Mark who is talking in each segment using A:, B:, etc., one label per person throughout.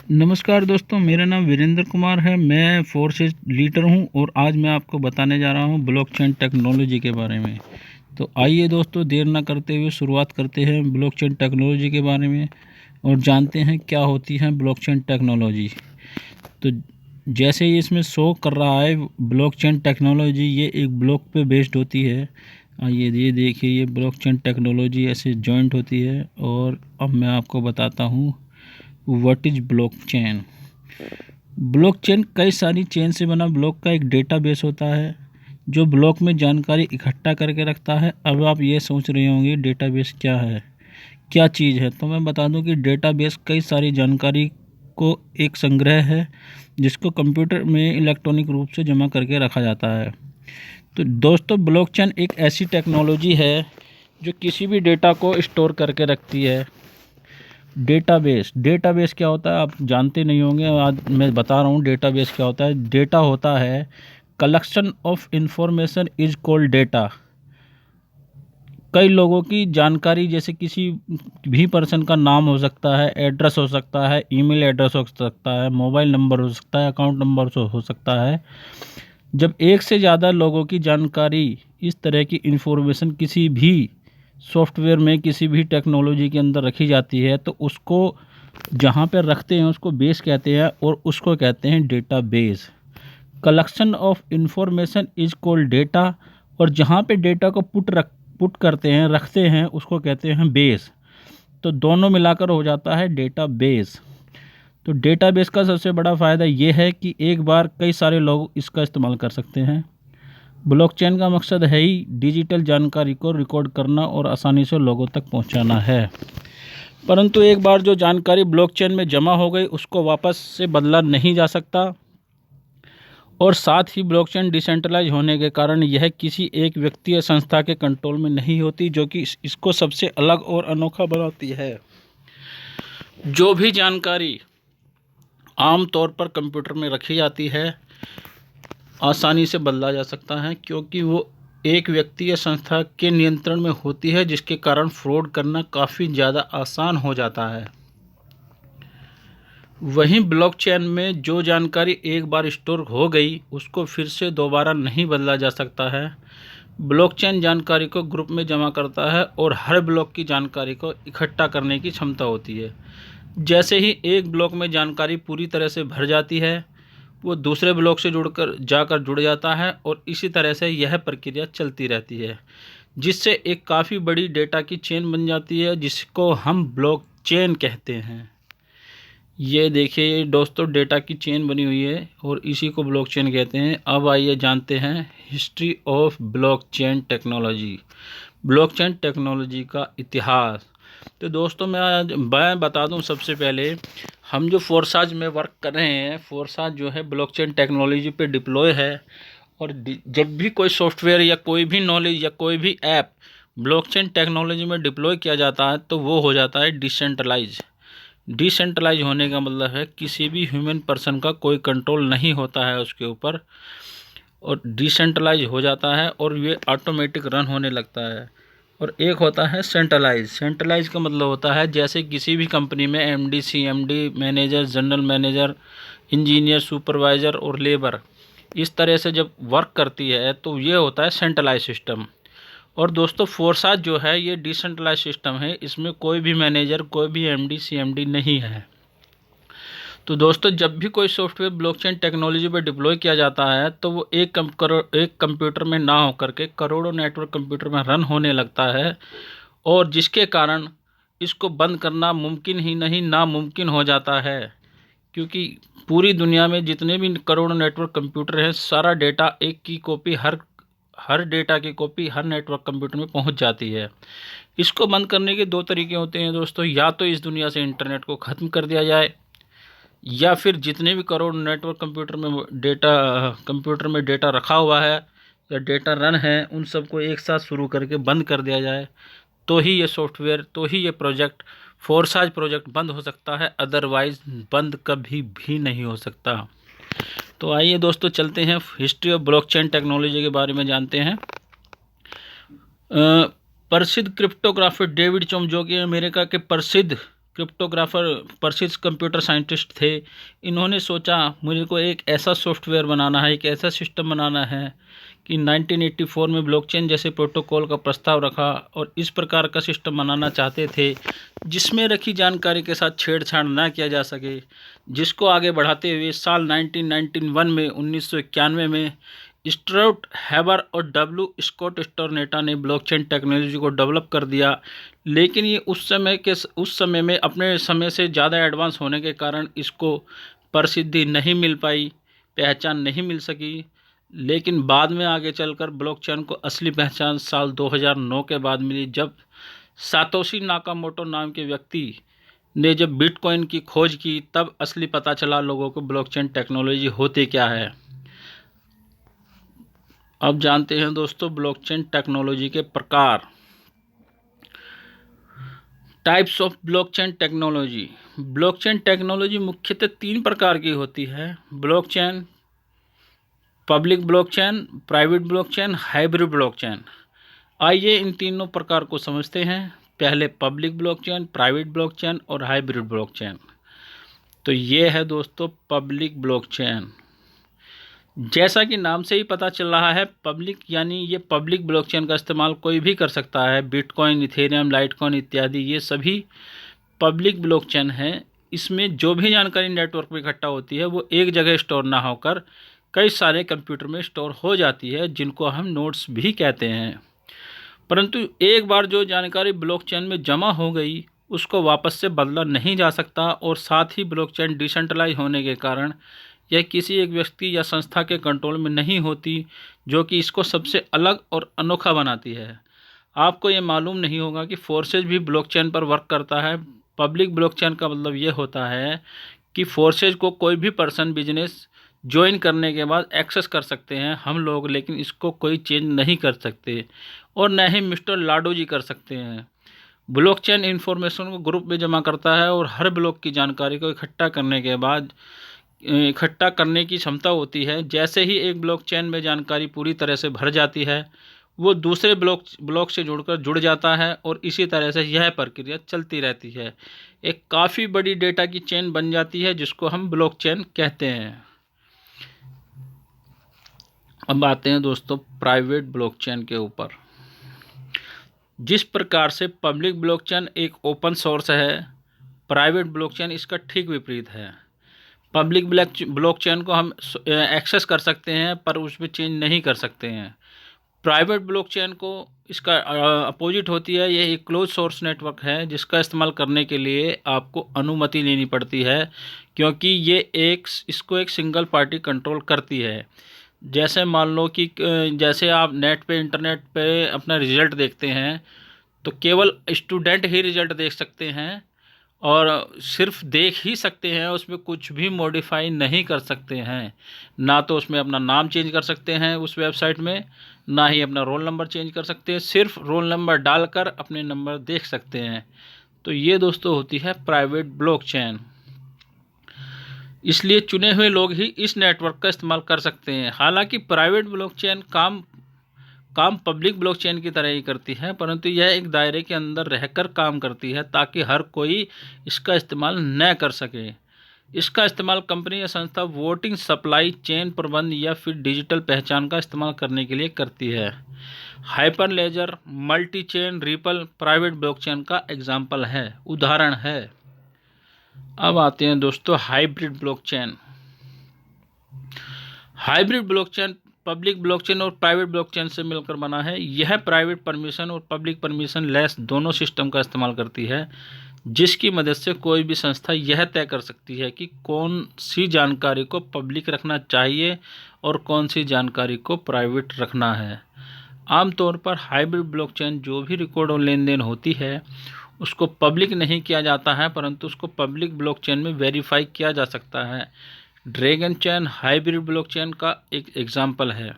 A: नमस्कार दोस्तों, मेरा नाम वीरेंद्र कुमार है। मैं फोर्सेज लीडर हूं और आज मैं आपको बताने जा रहा हूं ब्लॉकचेन टेक्नोलॉजी के बारे में। तो आइए दोस्तों, देर ना करते हुए शुरुआत करते हैं ब्लॉकचेन टेक्नोलॉजी के बारे में और जानते हैं क्या होती है ब्लॉकचेन टेक्नोलॉजी। तो जैसे ये इसमें शो कर रहा है, ब्लॉकचेन टेक्नोलॉजी ये एक ब्लॉक पे बेस्ड होती है। ये देखिए, ये ब्लॉकचेन टेक्नोलॉजी ऐसे जॉइंट होती है। और अब मैं आपको बताता हूँ व्हाट इज ब्लॉकचेन। ब्लॉकचेन कई सारी चेन से बना ब्लॉक का एक डेटाबेस होता है जो ब्लॉक में जानकारी इकट्ठा करके रखता है। अब आप ये सोच रहे होंगे डेटाबेस क्या है, क्या चीज़ है। तो मैं बता दूं कि डेटाबेस कई सारी जानकारी को एक संग्रह है जिसको कंप्यूटर में इलेक्ट्रॉनिक रूप से जमा करके रखा जाता है। तो दोस्तों, ब्लॉकचेन एक ऐसी टेक्नोलॉजी है जो किसी भी डेटा को स्टोर करके रखती है। डेटाबेस क्या होता है आप जानते नहीं होंगे, आज मैं बता रहा हूँ डेटाबेस क्या होता है। डेटा होता है collection of information is called data. कई लोगों की जानकारी, जैसे किसी भी पर्सन का नाम हो सकता है, एड्रेस हो सकता है, ईमेल एड्रेस हो सकता है, मोबाइल नंबर हो सकता है, अकाउंट नंबर हो सकता है। जब एक से ज़्यादा लोगों की जानकारी, इस तरह की इंफॉर्मेशन किसी भी सॉफ्टवेयर में, किसी भी टेक्नोलॉजी के अंदर रखी जाती है तो उसको जहाँ पर रखते हैं उसको बेस कहते हैं और उसको कहते हैं database. Collection of information is called data. और जहाँ पे डेटा को पुट करते हैं, रखते हैं, उसको कहते हैं बेस। तो दोनों मिलाकर हो जाता है डेटाबेस। तो डेटाबेस का सबसे बड़ा फ़ायदा ये है कि एक बार कई सारे लोग इसका इस्तेमाल कर सकते हैं। ब्लॉकचेन का मकसद है ही डिजिटल जानकारी को रिकॉर्ड करना और आसानी से लोगों तक पहुंचाना है। परंतु एक बार जो जानकारी ब्लॉकचेन में जमा हो गई उसको वापस से बदला नहीं जा सकता। और साथ ही ब्लॉकचेन डिसेंट्रलाइज होने के कारण यह किसी एक व्यक्ति या संस्था के कंट्रोल में नहीं होती, जो कि इसको सबसे अलग और अनोखा बनाती है। जो भी जानकारी आम तौर पर कंप्यूटर में रखी जाती है आसानी से बदला जा सकता है, क्योंकि वो एक व्यक्ति या संस्था के नियंत्रण में होती है, जिसके कारण फ्रॉड करना काफ़ी ज़्यादा आसान हो जाता है। वहीं ब्लॉकचेन में जो जानकारी एक बार स्टोर हो गई उसको फिर से दोबारा नहीं बदला जा सकता है। ब्लॉकचेन जानकारी को ग्रुप में जमा करता है और हर ब्लॉक की जानकारी को इकट्ठा करने की क्षमता होती है। जैसे ही एक ब्लॉक में जानकारी पूरी तरह से भर जाती है, वो दूसरे ब्लॉक से जाकर जुड़ जाता है और इसी तरह से यह प्रक्रिया चलती रहती है, जिससे एक काफ़ी बड़ी डेटा की चेन बन जाती है, जिसको हम ब्लॉकचेन कहते हैं। ये देखिए दोस्तों, डेटा की चेन बनी हुई है और इसी को ब्लॉकचेन कहते हैं। अब आइए जानते हैं history of blockchain technology. Blockchain technology का इतिहास। तो दोस्तों, मैं बता दूं, सबसे पहले हम जो फोर्साज में वर्क कर रहे हैं, फोर्साज जो है ब्लॉकचेन टेक्नोलॉजी पे डिप्लॉय है। और जब भी कोई सॉफ्टवेयर या कोई भी नॉलेज या कोई भी ऐप ब्लॉकचेन टेक्नोलॉजी में डिप्लॉय किया जाता है तो वो हो जाता है डिसेंट्रलाइज। डिसेंट्रलाइज होने का मतलब है किसी भी ह्यूमन पर्सन का कोई कंट्रोल नहीं होता है उसके ऊपर, और डिसेंट्रलाइज हो जाता है और ये ऑटोमेटिक रन होने लगता है। और एक होता है सेंट्रलाइज। सेंट्रलाइज का मतलब होता है जैसे किसी भी कंपनी में MD, CMD, manager, general manager, engineer, supervisor और लेबर इस तरह से जब वर्क करती है तो ये होता है सेंट्रलाइज सिस्टम। और दोस्तों, फोर्साज जो है ये डिसेंट्रलाइज सिस्टम है, इसमें कोई भी मैनेजर, कोई भी एमडी, सीएमडी नहीं है। तो दोस्तों, जब भी कोई सॉफ्टवेयर ब्लॉकचेन टेक्नोलॉजी पर डिप्लॉय किया जाता है तो वो एक कंप्यूटर में ना होकर के करोड़ों नेटवर्क कंप्यूटर में रन होने लगता है, और जिसके कारण इसको बंद करना मुमकिन ही नहीं, नामुमकिन हो जाता है। क्योंकि पूरी दुनिया में जितने भी करोड़ों नेटवर्क कंप्यूटर हैं, सारा डेटा एक की कॉपी, हर डेटा की कॉपी हर नेटवर्क कंप्यूटर में पहुंच जाती है। इसको बंद करने के दो तरीके होते हैं दोस्तों। या तो इस दुनिया से इंटरनेट को ख़त्म कर दिया जाए, या फिर जितने भी करोड़ नेटवर्क कंप्यूटर में डेटा रखा हुआ है या डेटा रन है, उन सबको एक साथ शुरू करके बंद कर दिया जाए, तो ही ये सॉफ्टवेयर, तो ही ये प्रोजेक्ट, फोर्साज प्रोजेक्ट बंद हो सकता है। अदरवाइज बंद कभी भी नहीं हो सकता। तो आइए दोस्तों, चलते हैं हिस्ट्री ऑफ ब्लॉकचेन टेक्नोलॉजी के बारे में जानते हैं। प्रसिद्ध क्रिप्टोग्राफर डेविड चोम, जो कि अमेरिका के प्रसिद्ध क्रिप्टोग्राफर प्रसिद्ध कंप्यूटर साइंटिस्ट थे। इन्होंने सोचा मुझे को एक ऐसा सॉफ्टवेयर बनाना है, एक ऐसा सिस्टम बनाना है कि 1984 में ब्लॉकचेन जैसे प्रोटोकॉल का प्रस्ताव रखा और इस प्रकार का सिस्टम बनाना चाहते थे जिसमें रखी जानकारी के साथ छेड़छाड़ ना किया जा सके, जिसको आगे बढ़ाते हुए साल 1991 में स्टुअर्ट हैबर और डब्ल्यू स्कॉट स्टोरनेटा ने ब्लॉकचेन टेक्नोलॉजी को डेवलप कर दिया। लेकिन ये उस समय में अपने समय से ज़्यादा एडवांस होने के कारण इसको प्रसिद्धि नहीं मिल पाई, पहचान नहीं मिल सकी। लेकिन बाद में आगे चलकर ब्लॉकचेन को असली पहचान साल 2009 के बाद मिली, जब सातोशी नाकामोटो नाम के व्यक्ति ने जब बिटकॉइन की खोज की, तब असली पता चला लोगों को ब्लॉकचेन टेक्नोलॉजी होती क्या है। अब जानते हैं दोस्तों ब्लॉकचेन टेक्नोलॉजी के प्रकार। Types of blockchain technology. Blockchain technology मुख्यतः 3 प्रकार की होती है: blockchain, public blockchain, private blockchain, hybrid blockchain. आइए इन तीनों प्रकार को समझते हैं। पहले पब्लिक ब्लॉकचेन, प्राइवेट ब्लॉकचेन और हाइब्रिड ब्लॉकचेन। तो ये है दोस्तों पब्लिक ब्लॉकचेन। जैसा कि नाम से ही पता चल रहा है, पब्लिक यानी ये पब्लिक ब्लॉकचेन का इस्तेमाल कोई भी कर सकता है। बिटकॉइन, इथेरियम, लाइटकॉइन इत्यादि ये सभी पब्लिक ब्लॉकचेन हैं। इसमें जो भी जानकारी नेटवर्क में इकट्ठा होती है वो एक जगह स्टोर ना होकर कई सारे कंप्यूटर में स्टोर हो जाती है, जिनको हम नोड्स भी कहते हैं। परंतु एक बार जो जानकारी ब्लॉकचेन में जमा हो गई उसको वापस से बदला नहीं जा सकता, और साथ ही ब्लॉकचेन डिसेंट्रलाइज होने के कारण यह किसी एक व्यक्ति या संस्था के कंट्रोल में नहीं होती, जो कि इसको सबसे अलग और अनोखा बनाती है। आपको ये मालूम नहीं होगा कि फोर्सेज भी ब्लॉकचेन पर वर्क करता है। पब्लिक ब्लॉकचेन का मतलब ये होता है कि फोर्सेज को कोई भी पर्सन, बिजनेस ज्वाइन करने के बाद एक्सेस कर सकते हैं हम लोग, लेकिन इसको कोई चेंज नहीं कर सकते और न ही मिस्टर लाडो जी कर सकते हैं। ब्लॉकचेन इन्फॉर्मेशन को ग्रुप में जमा करता है और हर ब्लॉक की जानकारी को इकट्ठा करने की क्षमता होती है। जैसे ही एक ब्लॉकचेन में जानकारी पूरी तरह से भर जाती है, वो दूसरे ब्लॉक से जुड़ जाता है और इसी तरह से यह प्रक्रिया चलती रहती है। एक काफ़ी बड़ी डेटा की चेन बन जाती है, जिसको हम ब्लॉकचेन कहते हैं। अब आते हैं दोस्तों प्राइवेट ब्लॉकचेन के ऊपर। जिस प्रकार से पब्लिक ब्लॉकचेन एक ओपन सोर्स है, प्राइवेट ब्लॉकचेन इसका ठीक विपरीत है। पब्लिक ब्लॉकचेन को हम एक्सेस कर सकते हैं पर उसमें चेंज नहीं कर सकते हैं। प्राइवेट ब्लॉकचेन को इसका अपोजिट होती है। यह एक क्लोज सोर्स नेटवर्क है जिसका इस्तेमाल करने के लिए आपको अनुमति लेनी पड़ती है, क्योंकि ये इसको एक सिंगल पार्टी कंट्रोल करती है। जैसे मान लो कि जैसे आप नेट पे, इंटरनेट पे अपना रिज़ल्ट देखते हैं तो केवल स्टूडेंट ही रिज़ल्ट देख सकते हैं और सिर्फ देख ही सकते हैं, उसमें कुछ भी मॉडिफाई नहीं कर सकते हैं। ना तो उसमें अपना नाम चेंज कर सकते हैं उस वेबसाइट में, ना ही अपना रोल नंबर चेंज कर सकते हैं। सिर्फ रोल नंबर डालकर अपने नंबर देख सकते हैं। तो ये दोस्तों होती है प्राइवेट ब्लॉकचेन। इसलिए चुने हुए लोग ही इस नेटवर्क का इस्तेमाल कर सकते हैं। हालांकि प्राइवेट ब्लॉकचेन काम पब्लिक ब्लॉकचेन की तरह ही करती है, परंतु यह एक दायरे के अंदर रहकर काम करती है ताकि हर कोई इसका इस्तेमाल न कर सके। इसका इस्तेमाल कंपनी या संस्था वोटिंग, सप्लाई चेन प्रबंध या फिर डिजिटल पहचान का इस्तेमाल करने के लिए करती है। Hyperledger, multi chain, Ripple private blockchain का एग्जाम्पल है, उदाहरण है। अब आते हैं दोस्तों hybrid blockchain. Hybrid blockchain public blockchain और प्राइवेट ब्लॉकचेन से मिलकर बना है। यह प्राइवेट परमिशन और पब्लिक परमिशन लेस दोनों सिस्टम का इस्तेमाल करती है, जिसकी मदद से कोई भी संस्था यह तय कर सकती है कि कौन सी जानकारी को पब्लिक रखना चाहिए और कौन सी जानकारी को प्राइवेट रखना है। आमतौर पर हाइब्रिड ब्लॉकचेन जो भी रिकॉर्ड और लेन देन होती है उसको पब्लिक नहीं किया जाता है, परंतु उसको पब्लिक ब्लॉकचेन में वेरीफाई किया जा सकता है। ड्रैगन चेन हाइब्रिड ब्लॉकचेन का एक एग्जाम्पल है।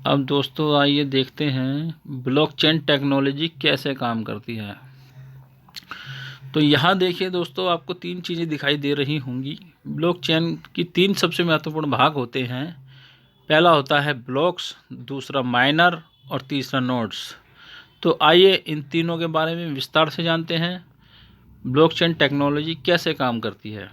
A: अब दोस्तों आइए देखते हैं ब्लॉकचेन टेक्नोलॉजी कैसे काम करती है। तो यहाँ देखिए दोस्तों, आपको 3 चीज़ें दिखाई दे रही होंगी। ब्लॉकचेन की 3 सबसे महत्वपूर्ण भाग होते हैं। पहला होता है ब्लॉक्स, दूसरा माइनर और तीसरा नोड्स। तो आइए इन तीनों के बारे में विस्तार से जानते हैं। ब्लॉकचेन टेक्नोलॉजी कैसे काम करती है।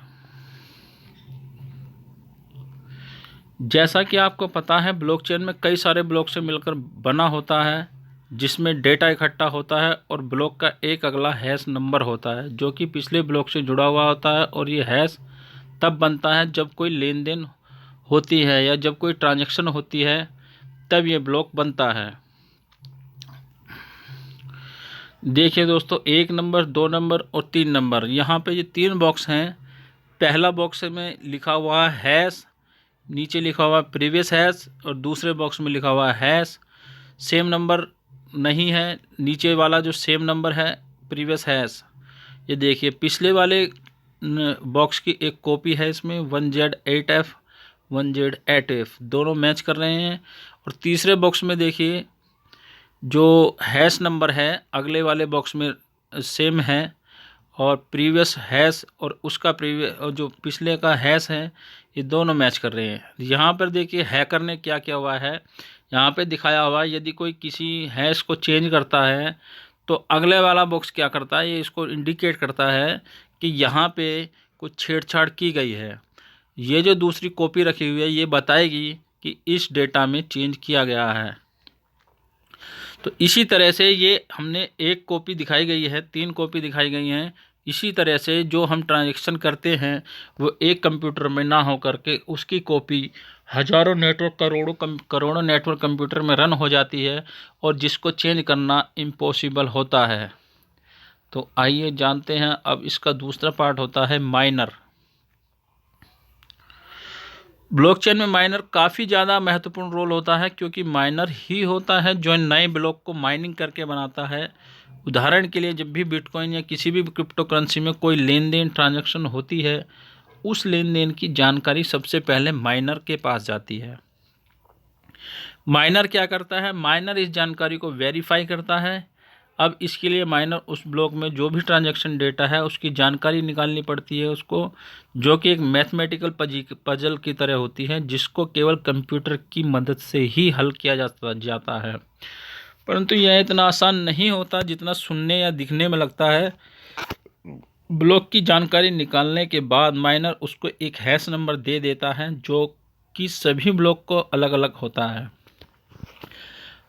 A: जैसा कि आपको पता है, ब्लॉकचेन में कई सारे ब्लॉक से मिलकर बना होता है, जिसमें डेटा इकट्ठा होता है और ब्लॉक का एक अगला हैश नंबर होता है जो कि पिछले ब्लॉक से जुड़ा हुआ होता है। और ये हैश तब बनता है जब कोई लेन देन होती है या जब कोई ट्रांजैक्शन होती है, तब ये ब्लॉक बनता है। देखिए दोस्तों, 1 नंबर, 2 नंबर और 3 नंबर, यहाँ पे ये 3 बॉक्स हैं। पहला बॉक्स में लिखा हुआ है हैश, नीचे लिखा हुआ है प्रीवियस हैश, और दूसरे बॉक्स में लिखा हुआ है हैश। सेम नंबर नहीं है, नीचे वाला जो सेम नंबर है प्रीवियस हैश। ये देखिए, पिछले वाले बॉक्स की एक कॉपी है, इसमें 1Z8F 1Z8F दोनों मैच कर रहे हैं। और तीसरे बॉक्स में देखिए, जो हैश नंबर है अगले वाले बॉक्स में सेम है, और प्रीवियस हैश और उसका प्रीवियस और जो पिछले का हैश है, ये दोनों मैच कर रहे हैं। यहाँ पर देखिए हैकर ने क्या किया हुआ है, यहाँ पे दिखाया हुआ है, यदि कोई किसी हैश को चेंज करता है तो अगले वाला बॉक्स क्या करता है, ये इसको इंडिकेट करता है कि यहाँ पे कुछ छेड़छाड़ की गई है। ये जो दूसरी कॉपी रखी हुई है, ये बताएगी कि इस डेटा में चेंज किया गया है। तो इसी तरह से ये हमने एक कॉपी दिखाई गई है, 3 कॉपी दिखाई गई हैं। इसी तरह से जो हम ट्रांजैक्शन करते हैं वो एक कंप्यूटर में ना हो करके उसकी कॉपी हज़ारों नेटवर्क, करोड़ों नेटवर्क कंप्यूटर में रन हो जाती है, और जिसको चेंज करना इम्पॉसिबल होता है। तो आइए जानते हैं, अब इसका दूसरा पार्ट होता है माइनर। ब्लॉकचेन में माइनर काफ़ी ज़्यादा महत्वपूर्ण रोल होता है, क्योंकि माइनर ही होता है जो नए ब्लॉक को माइनिंग करके बनाता है। उदाहरण के लिए, जब भी बिटकॉइन या किसी भी क्रिप्टो करेंसी में कोई लेन देन ट्रांजैक्शन होती है, उस लेन देन की जानकारी सबसे पहले माइनर के पास जाती है। माइनर क्या करता है, माइनर इस जानकारी को वेरीफाई करता है। अब इसके लिए माइनर उस ब्लॉक में जो भी ट्रांजैक्शन डेटा है उसकी जानकारी निकालनी पड़ती है उसको, जो कि एक मैथमेटिकल पजल की तरह होती है, जिसको केवल कंप्यूटर की मदद से ही हल किया जाता है। परंतु यह इतना आसान नहीं होता जितना सुनने या दिखने में लगता है। ब्लॉक की जानकारी निकालने के बाद माइनर उसको एक हैश नंबर दे देता है, जो कि सभी ब्लॉक को अलग अलग होता है।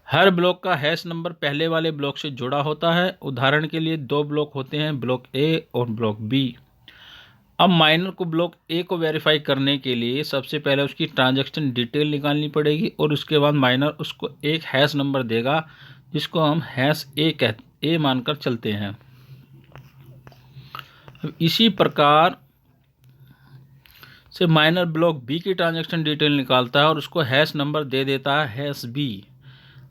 A: हर ब्लॉक का हैश नंबर पहले वाले ब्लॉक से जुड़ा होता है। उदाहरण के लिए 2 ब्लॉक होते हैं, ब्लॉक ए और ब्लॉक बी। अब माइनर को ब्लॉक ए को वेरीफाई करने के लिए सबसे पहले उसकी ट्रांजैक्शन डिटेल निकालनी पड़ेगी, और उसके बाद माइनर उसको एक हैश नंबर देगा, जिसको हम हैश ए मानकर चलते हैं। अब इसी प्रकार से माइनर ब्लॉक बी की ट्रांजैक्शन डिटेल निकालता है और उसको हैश नंबर दे देता है हैश बी।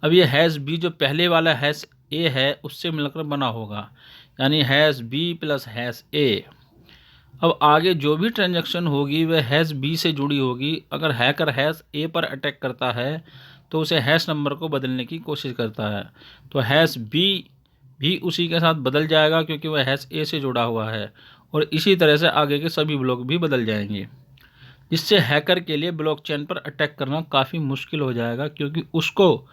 A: अब ये हैश बी जो पहले वाला हैश ए है उससे मिलकर बना होगा, यानी हैश बी प्लस हैश ए। अब आगे जो भी ट्रांजैक्शन होगी वह हैश बी से जुड़ी होगी। अगर हैकर हैश ए पर अटैक करता है तो उसे हैश नंबर को बदलने की कोशिश करता है, तो हैश बी भी उसी के साथ बदल जाएगा, क्योंकि वह हैश ए से जुड़ा हुआ है। और इसी तरह से आगे के सभी ब्लॉक भी बदल जाएंगे, जिससे हैकर के लिए ब्लॉकचेन पर अटैक करना काफ़ी मुश्किल हो जाएगा, क्योंकि उसको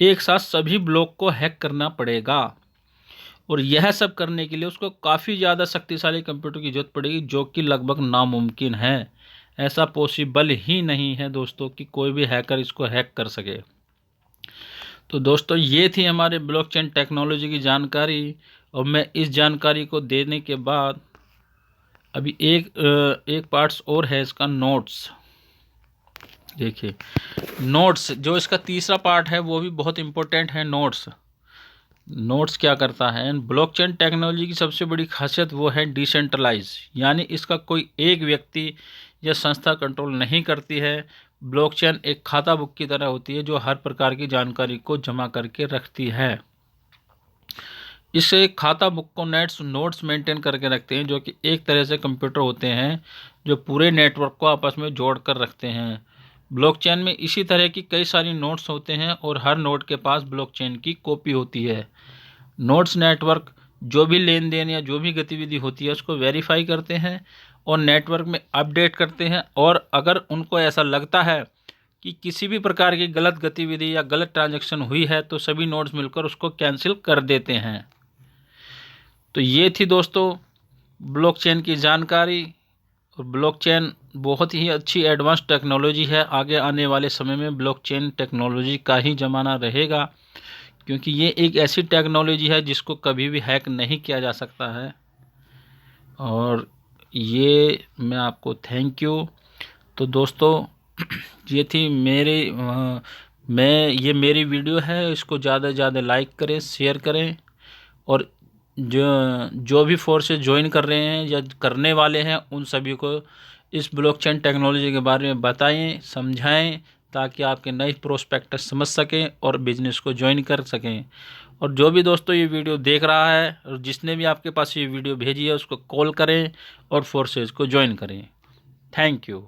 A: एक साथ सभी ब्लॉक को हैक करना पड़ेगा। और यह सब करने के लिए उसको काफ़ी ज़्यादा शक्तिशाली कंप्यूटर की जरूरत पड़ेगी, जो कि लगभग नामुमकिन है। ऐसा पॉसिबल ही नहीं है दोस्तों कि कोई भी हैकर इसको हैक कर सके। तो दोस्तों, ये थी हमारे ब्लॉकचेन टेक्नोलॉजी की जानकारी। और मैं इस जानकारी को देने के बाद अभी एक पार्ट्स और है इसका, नोट्स। देखिए, नोट्स जो इसका तीसरा पार्ट है वो भी बहुत इम्पोर्टेंट है। नोट्स क्या करता है, ब्लॉकचेन टेक्नोलॉजी की सबसे बड़ी खासियत वो है डिसेंट्रलाइज, यानी इसका कोई एक व्यक्ति या संस्था कंट्रोल नहीं करती है। ब्लॉकचेन एक खाता बुक की तरह होती है जो हर प्रकार की जानकारी को जमा करके रखती है। इससे खाता बुक को नोट्स मेंटेन करके रखते हैं, जो कि एक तरह से कंप्यूटर होते हैं जो पूरे नेटवर्क को आपस में जोड़ कर रखते हैं। ब्लॉकचेन में इसी तरह की कई सारी नोट्स होते हैं, और हर नोड के पास ब्लॉकचेन की कॉपी होती है। नोट्स नेटवर्क जो भी लेन देन या जो भी गतिविधि होती है उसको वेरीफाई करते हैं और नेटवर्क में अपडेट करते हैं। और अगर उनको ऐसा लगता है कि किसी भी प्रकार की गलत गतिविधि या गलत ट्रांजैक्शन हुई है, तो सभी नोड्स मिलकर उसको कैंसिल कर देते हैं। तो ये थी दोस्तों ब्लॉकचेन की जानकारी। और ब्लॉकचेन बहुत ही अच्छी एडवांस टेक्नोलॉजी है। आगे आने वाले समय में ब्लॉकचेन टेक्नोलॉजी का ही ज़माना रहेगा, क्योंकि ये एक ऐसी टेक्नोलॉजी है जिसको कभी भी हैक नहीं किया जा सकता है। और ये मैं आपको थैंक यू। तो दोस्तों ये थी ये मेरी वीडियो है, इसको ज़्यादा से ज़्यादा लाइक करें, शेयर करें। और जो भी फोर्सेस ज्वाइन कर रहे हैं या करने वाले हैं उन सभी को इस ब्लॉकचेन टेक्नोलॉजी के बारे में बताएं, समझाएं, ताकि आपके नए प्रोस्पेक्टस समझ सकें और बिजनेस को ज्वाइन कर सकें। और जो भी दोस्तों ये वीडियो देख रहा है और जिसने भी आपके पास ये वीडियो भेजी है उसको कॉल करें और फोर्सेस को ज्वाइन करें। Thank you.